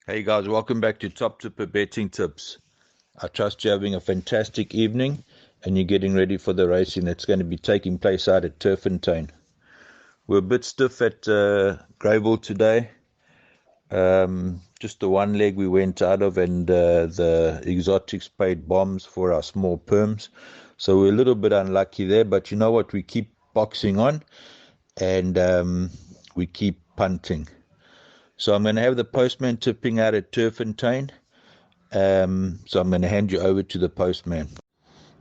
Hey guys, welcome back to Top Tipper Betting Tips. I trust you're having a fantastic evening and you're getting ready for the racing that's going to be taking place out at Turffontein. We're a bit stiff at Greyville today. Just the one leg we went out of, and the exotics paid bombs for our small perms. So we're a little bit unlucky there, but you know what? We keep boxing on and we keep punting. So I'm going to have the postman tipping out at Turffontein. So I'm going to hand you over to the postman.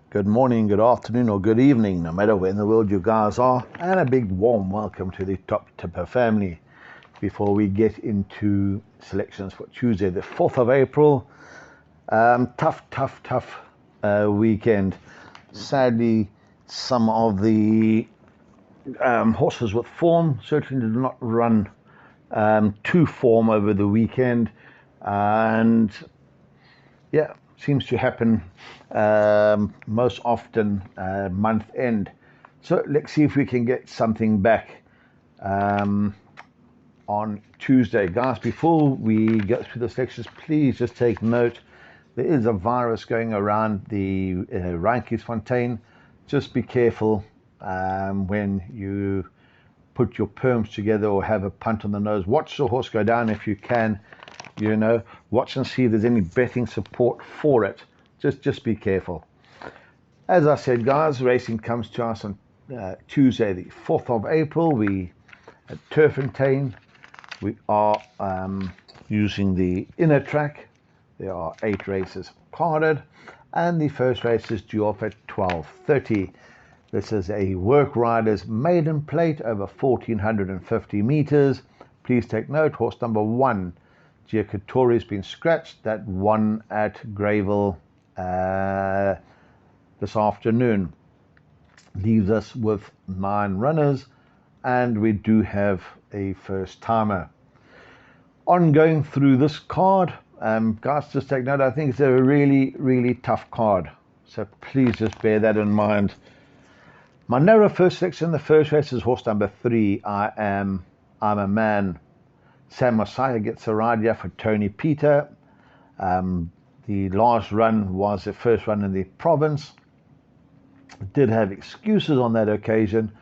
Good morning, good afternoon, or good evening, no matter where in the world you guys are, and a big warm welcome to the Top Tipper family. Before we get into selections for Tuesday, the 4th of April, tough weekend. Sadly, some of the horses with form certainly did not run to form over the weekend, and yeah, seems to happen most often month end. So let's see if we can get something back on Tuesday. Guys, before we go through the selections, please just take note. There is a virus going around the Turffontein. Just be careful when you put your perms together or have a punt on the nose. Watch the horse go down if you can. Watch and see if there's any betting support for it. Just be careful. As I said, guys, racing comes to us on Tuesday, the 4th of April. We at Turffontein. We are using the inner track. There are 8 races carded, and the first race is due off at 12:30. This is a work rider's maiden plate over 1,450 meters. Please take note, horse number 1, Giacatori, has been scratched. That won at Greyville this afternoon. Leaves us with 9 runners, and we do have a first timer. On going through this card, guys, just take note, I think it's a really tough card. So please just bear that in mind. My narrow first selection, the first race is horse number 3, I'm a Man. Sam Messiah gets a ride here for Tony Peter. The last run was the first run in the province. Did have excuses on that occasion,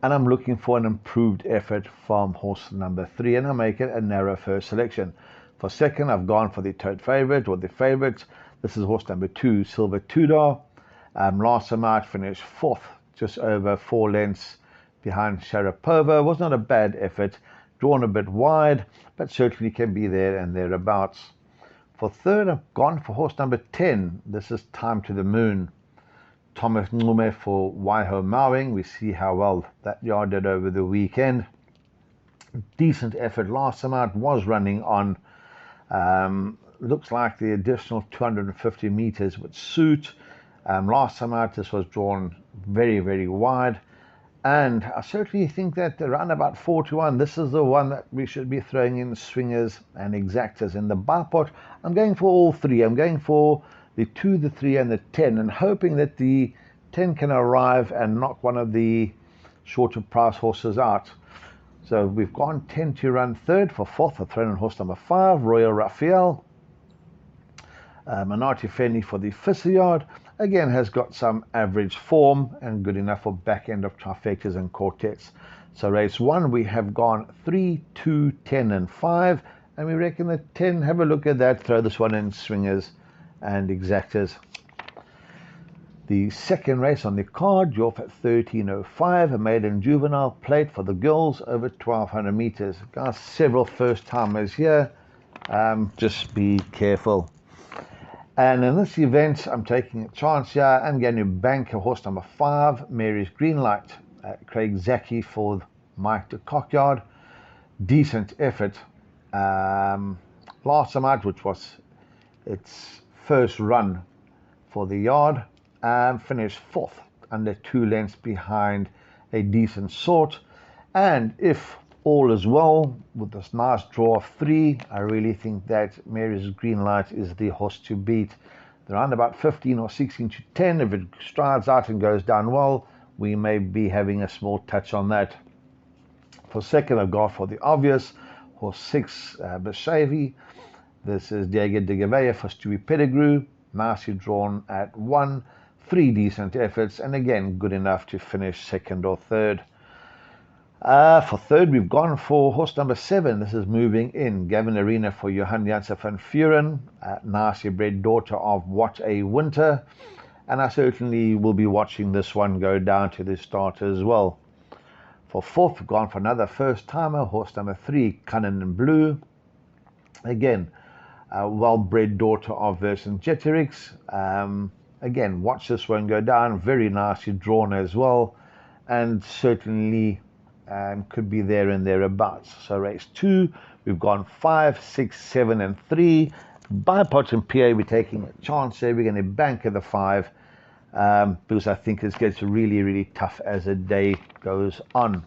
and I'm looking for an improved effort from horse number 3, and I'll make it a narrow first selection. For second, I've gone for the tote favorite, or the favorites. This is horse number 2, Silver Tudor. Last time out, finished 4th, just over 4 lengths behind Sharapova. Was not a bad effort, drawn a bit wide, but certainly can be there and thereabouts. For third, I've gone for horse number 10. This is Time to the Moon. Thomas Ngume for Waiho Mowing. We see how well that yard did over the weekend. Decent effort last time out, was running on. Looks like the additional 250 meters would suit. Last time out, this was drawn very wide. And I certainly think that around about 4-1, this is the one that we should be throwing in swingers and exactors. In the Bipot, I'm going for all 3. I'm going for the 2, the 3, and the 10, and hoping that the 10 can arrive and knock one of the shorter price horses out. So we've gone 10 to run third. For fourth, I've thrown in horse number 5, Royal Raphael. Manati Fenny for the Fisser yard. Again, has got some average form and good enough for back end of trifectas and quartets. So race 1, we have gone 3, 2, 10, and 5. And we reckon that 10, have a look at that, throw this one in swingers and exactors. The second race on the card, you're off at 13:05, a maiden juvenile plate for the girls over 1,200 meters. Guys, several first timers here. Just be careful. And in this event, I'm taking a chance here. I'm going to bank a horse number 5, Mary's Greenlight. Craig Zaki for Mike de Cockyard. Decent effort. Last time out, which was its first run for the yard, finished 4th, under 2 lengths behind a decent sort. And if all is well with this nice draw of 3, I really think that Mary's Greenlight is the horse to beat. Around about 15 or 16 to 10, if it strides out and goes down well, we may be having a small touch on that. For second, I've gone for the obvious horse 6, Bashavi. This is Diego de Gavea for Stewie Pettigrew. Nicely drawn at 1. 3 decent efforts, and again, good enough to finish second or third. For third, we've gone for horse number 7. This is Moving In. Gavin Arena for Johan Janssen van Vuren. Nicely bred daughter of What a Winter. And I certainly will be watching this one go down to the start as well. For fourth, we've gone for another first-timer, horse number 3, Cunning and Blue. Again, a well-bred daughter of Vercingetorix. Again, watch this one go down. Very nicely drawn as well. And certainly could be there and thereabouts. So race 2, we've gone 5, 6, 7, and 3. Bipot and PA, we're taking a chance there. We're going to bank at the 5 because I think it gets really, really tough as the day goes on.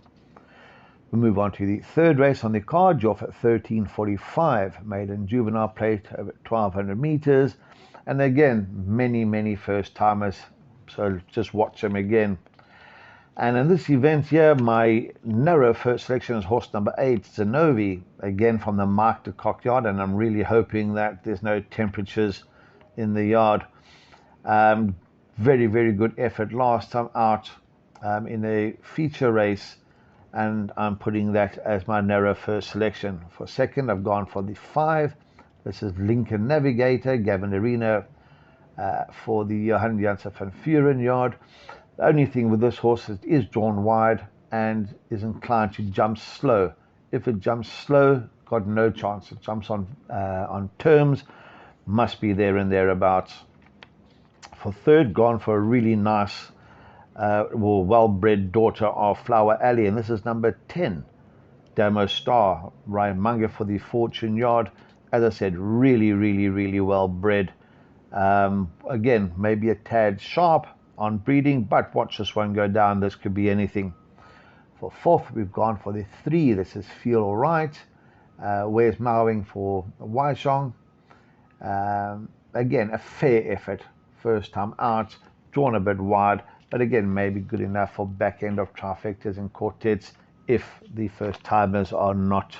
We move on to the third race on the card, off at 13:45, maiden juvenile plate over 1,200 meters. And again, many first timers, so just watch them again. And in this event here, my narrow first selection is horse number 8, Zenovi, again from the Mark de Kock yard, and I'm really hoping that there's no temperatures in the yard. Very, very good effort last time out in a feature race, and I'm putting that as my narrow first selection. For second, I've gone for the 5. This is Lincoln Navigator, Gavin Arena for the Johan Janssen van Vuren yard. The only thing with this horse is it is drawn wide and is inclined to jump slow. If it jumps slow, got no chance. It jumps on terms, must be there and thereabouts. For third, gone for a really nice, well-bred daughter of Flower Alley, and this is number 10, Damo Star, Ryan Munger for the Fortune yard. As I said, really well bred. Again, maybe a tad sharp on breeding, but watch this one go down. This could be anything. For fourth, we've gone for the 3. This is Feel Alright. Where's Mowing for Waishong? Again, a fair effort. First time out, drawn a bit wide, but again, maybe good enough for back end of trifectas and quartets if the first timers are not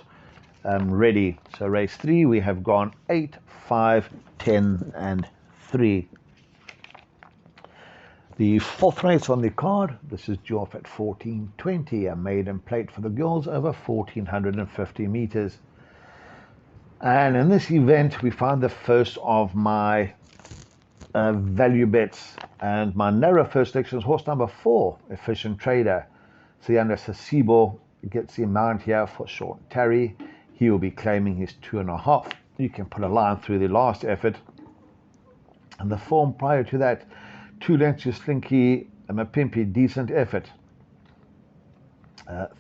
ready. So race 3, we have gone 8, 5, 10, and 3. The fourth race on the card, this is due off at 14:20, a maiden plate for the girls over 1,450 meters. And in this event, we find the first of my value bets, and my narrow first selection is horse number 4, Efficient Trader. Sianda Sasibo gets the amount here for Sean Terry. He will be claiming his 2.5. You can put a line through the last effort. And the form prior to that, 2 lengths to Slinky Mapimpi, decent effort.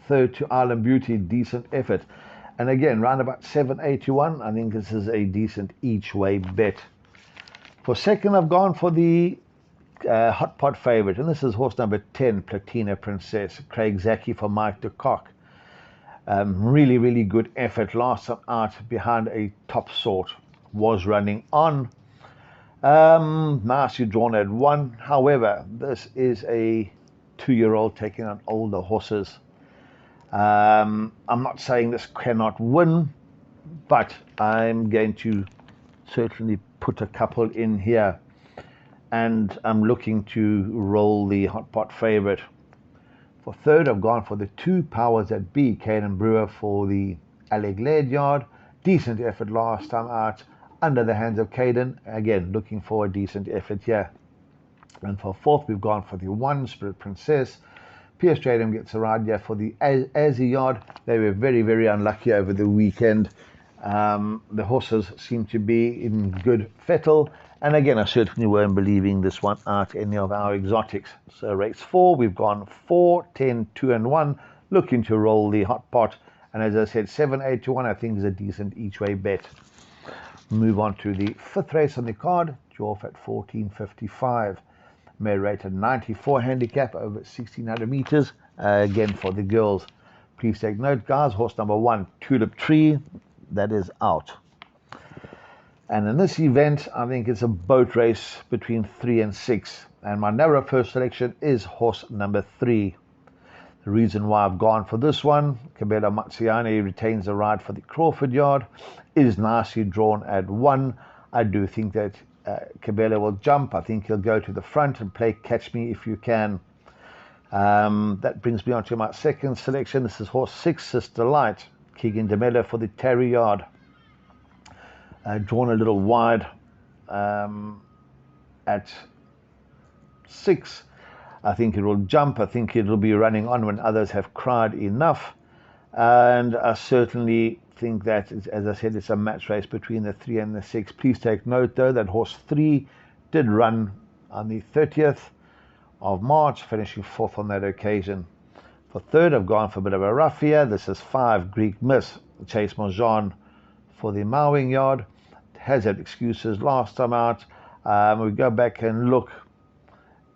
Third to Island Beauty, decent effort. And again, round about 7.81, I think this is a decent each way bet. For second, I've gone for the hot pot favorite, and this is horse number 10, Platina Princess, Craig Zaki for Mike de Kock. Really good effort last time out behind a top sort. Was running on. Nicely drawn at 1. However, this is a 2-year-old taking on older horses. I'm not saying this cannot win, but I'm going to certainly put a couple in here, and I'm looking to roll the hot pot favorite. For third, I've gone for the 2, Powers That Be, Caden Brewer for the Alleglade yard. Decent effort last time out, under the hands of Caden. Again, looking for a decent effort here. And for fourth, we've gone for the 1, Spirit Princess. Pierce Stradum gets a ride here for the Azzy yard. They were very unlucky over the weekend. The horses seem to be in good fettle, and again, I certainly weren't believing this one out any of our exotics. So race 4, we've gone 4, 10, 2, and 1, looking to roll the hot pot, and as I said, 7, 8 to 1 I think is a decent each way bet. Move on to the fifth race on the card, due off at 14:55, mare rated 94 handicap over 1,600 meters, again for the girls. Please take note, guys, horse number 1, Tulip Tree, that is out. And in this event, I think it's a boat race between 3 and 6. And my narrow first selection is horse number 3. The reason why I've gone for this one, Cabela Matsiane retains the ride for the Crawford yard, is nicely drawn at 1. I do think that Cabela will jump. I think he'll go to the front and play Catch Me If You Can. That brings me on to my second selection. This is horse 6, Sister Light, Keegan DeMello for the Terry yard. Drawn a little wide at 6. I think it will jump. I think it will be running on when others have cried enough. And I certainly think that, as I said, it's a match race between the 3 and the 6. Please take note, though, that horse 3 did run on the 30th of March, finishing 4th on that occasion. For third, I've gone for a bit of a rough here. This is 5, Greek Miss, Chase Monjean for the Mowing yard. Has had excuses last time out. We go back and look.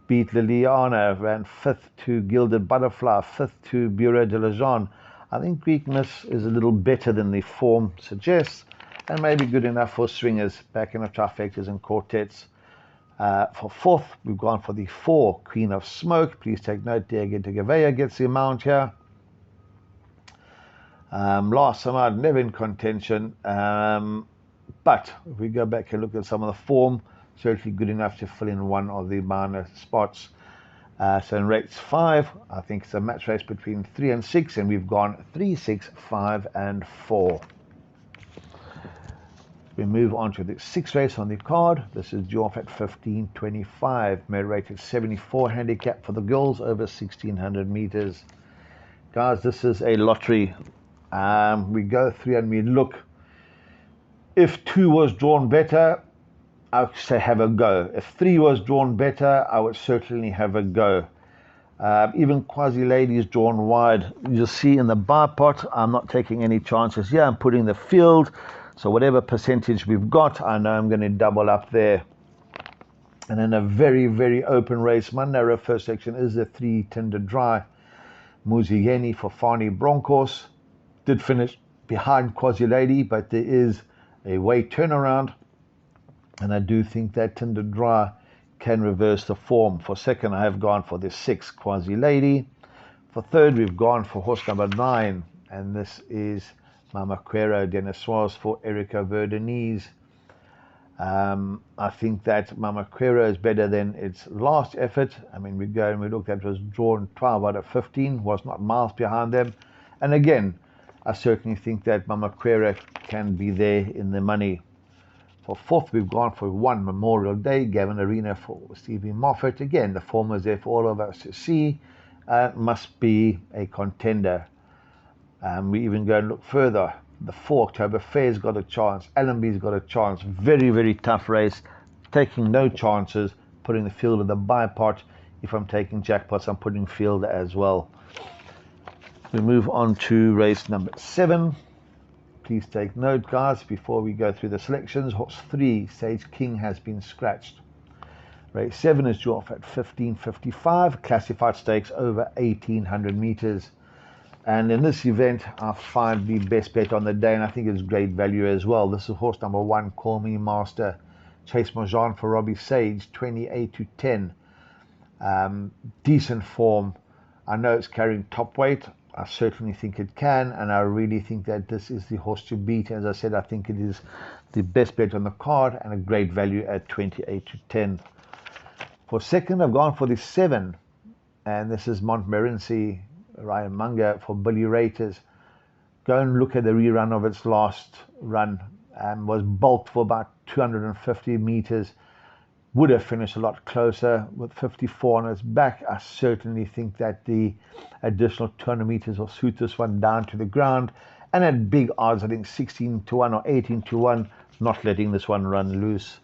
Beat Liliana, ran 5th to Gilded Butterfly, 5th to Bureau de la Jeanne. I think Greek Miss is a little better than the form suggests, and maybe good enough for swingers back in the trifectas and quartets. For 4th, we've gone for the 4, Queen of Smoke. Please take note, Diego de Gavea gets the amount here. Last time out, never in contention. But if we go back and look at some of the form, certainly good enough to fill in one of the minor spots. So in race 5, I think it's a match race between 3 and 6, and we've gone 3, 6, 5, and 4. We move on to the 6th race on the card. This is due off at 15.25, made rated 74 handicap for the girls over 1600 meters. Guys, this is a lottery. We go through and we look. If 2 was drawn better, I would say have a go. If 3 was drawn better, I would certainly have a go. Even Quasi Ladies drawn wide. You'll see in the Bipot, I'm not taking any chances here. I'm putting the field. So whatever percentage we've got, I know I'm going to double up there. And in a very, very open race, my narrow first section is the 3, Tinder Dry. Muzieni for Fani Broncos. Did finish behind Quasi Lady, but there is a way turnaround. And I do think that Tinder Dry can reverse the form. For second, I have gone for the 6, Quasi Lady. For third, we've gone for horse number 9. And this is Mama Quero Denissoise for Erica Verdenise. I think that Mama Quero is better than its last effort. I mean, we go and we looked at it was drawn 12 out of 15, was not miles behind them. And again, I certainly think that Mama Quero can be there in the money. For 4th, we've gone for 1, Memorial Day, Gavin Arena for Stevie Moffat. Again, the form is there for all of us to see. Must be a contender. We even go and look further. The 4 October Fair's got a chance. Allenby's got a chance. Very, very tough race. Taking no chances. Putting the field in the Bipot. If I'm taking jackpots, I'm putting field as well. We move on to race number 7. Please take note, guys, before we go through the selections. Horse 3, Sage King, has been scratched. Race 7 is due off at 15.55. Classified stakes over 1800 meters. And in this event, I find the best bet on the day, and I think it's great value as well. This is horse number 1, Call Me Master. Chase Marjan for Robbie Sage, 28-10. Decent form. I know it's carrying top weight. I certainly think it can, and I really think that this is the horse to beat. As I said, I think it is the best bet on the card and a great value at 28-10. For second, I've gone for the 7, and this is Montmorency Ryan Munger for Billy Raters. Go and look at the rerun of its last run. Was bulked for about 250 meters. Would have finished a lot closer with 54 on its back. I certainly think that the additional 200 meters will suit this one down to the ground. And at big odds, I think 16-1 or 18-1, not letting this one run loose.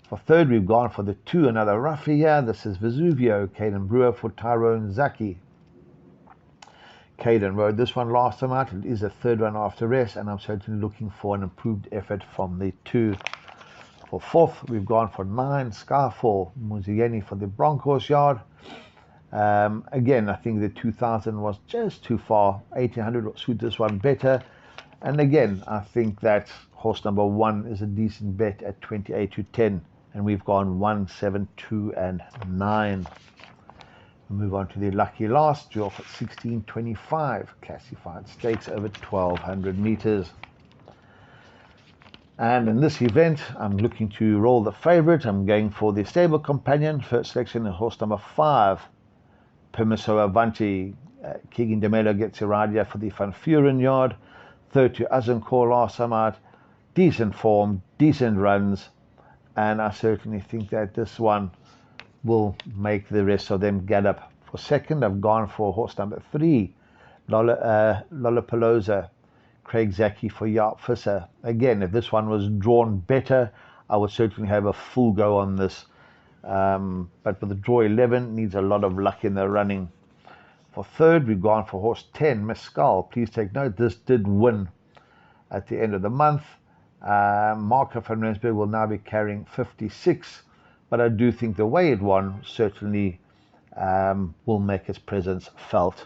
For third, we've gone for the 2, another roughie here. This is Vesuvio, Caden Brewer for Tyrone Zaki. Caden rode this one last time out. It is the 3rd one after rest, and I'm certainly looking for an improved effort from the 2. For 4th, we've gone for 9, Skyfall, Muzieni for the Broncos yard. Again, I think the 2000 was just too far. 1800 will suit this one better. And again, I think that horse number 1 is a decent bet at 28-10. And we've gone 1, 7, 2, and 9. Move on to the lucky last, draw for 1625, classified stakes over 1200 meters. And in this event, I'm looking to roll the favorite. I'm going for the stable companion. First selection is horse number 5, Permiso Avanti. Keegan DeMelo gets a ride here for the Van Furen yard. Third to Azincourt last time out. Decent form, decent runs. And I certainly think that this one will make the rest of them gallop. For second, I've gone for horse number 3, Lollapalooza, Craig Zaki for Jaap Visser. Again, if this one was drawn better, I would certainly have a full go on this. But with the draw 11, needs a lot of luck in the running. For third, we've gone for horse 10, Mescal. Please take note, this did win at the end of the month. Marco van Rensburg will now be carrying 56. But I do think the way it won certainly will make its presence felt.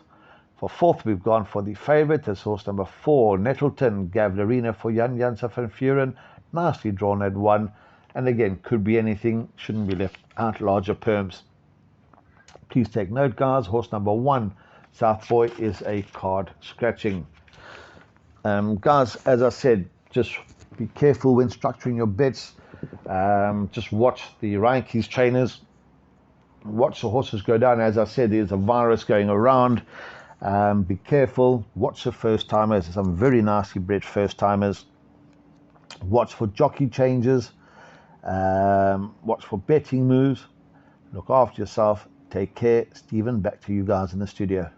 For fourth, we've gone for the favourite. That's horse number 4, Nettleton, Gavlerina for Jan Jansen van Furen. Nicely drawn at 1. And again, could be anything. Shouldn't be left out larger perms. Please take note, guys. Horse number 1, South Boy, is a card scratching. Guys, as I said, just be careful when structuring your bets. Just watch the Ryankees trainers, watch the horses go down. As I said, there's a virus going around. Be careful. Watch the first timers. There's some very nicely bred first timers. Watch for jockey changes. Watch for betting moves. Look after yourself. Take care. Stephen, back to you guys in the studio.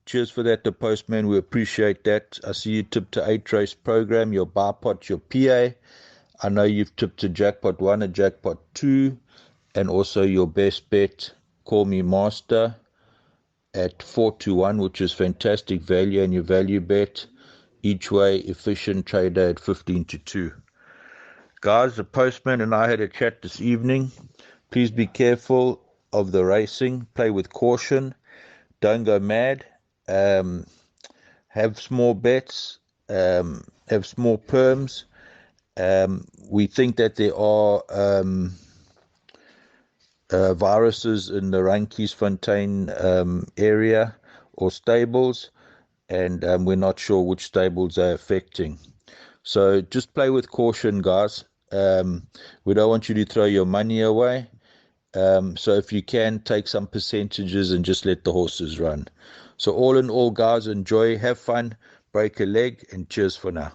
Cheers for that, the Postman. We appreciate that. I see you tipped to 8 race program, your Bipot, your PA. I know you've tipped to jackpot 1 and jackpot 2, and also your best bet, Call Me Master, at 4-1, which is fantastic value, and your value bet each way efficient trader at 15-2. Guys, the Postman and I had a chat this evening. Please be careful of the racing. Play with caution. Don't go mad. Have small bets. Have small perms. We think that there are viruses in the Turffontein area or stables, and we're not sure which stables are affecting. So just play with caution, guys. We don't want you to throw your money away. So if you can, take some percentages and just let the horses run. So all in all, guys, enjoy, have fun, break a leg, and cheers for now.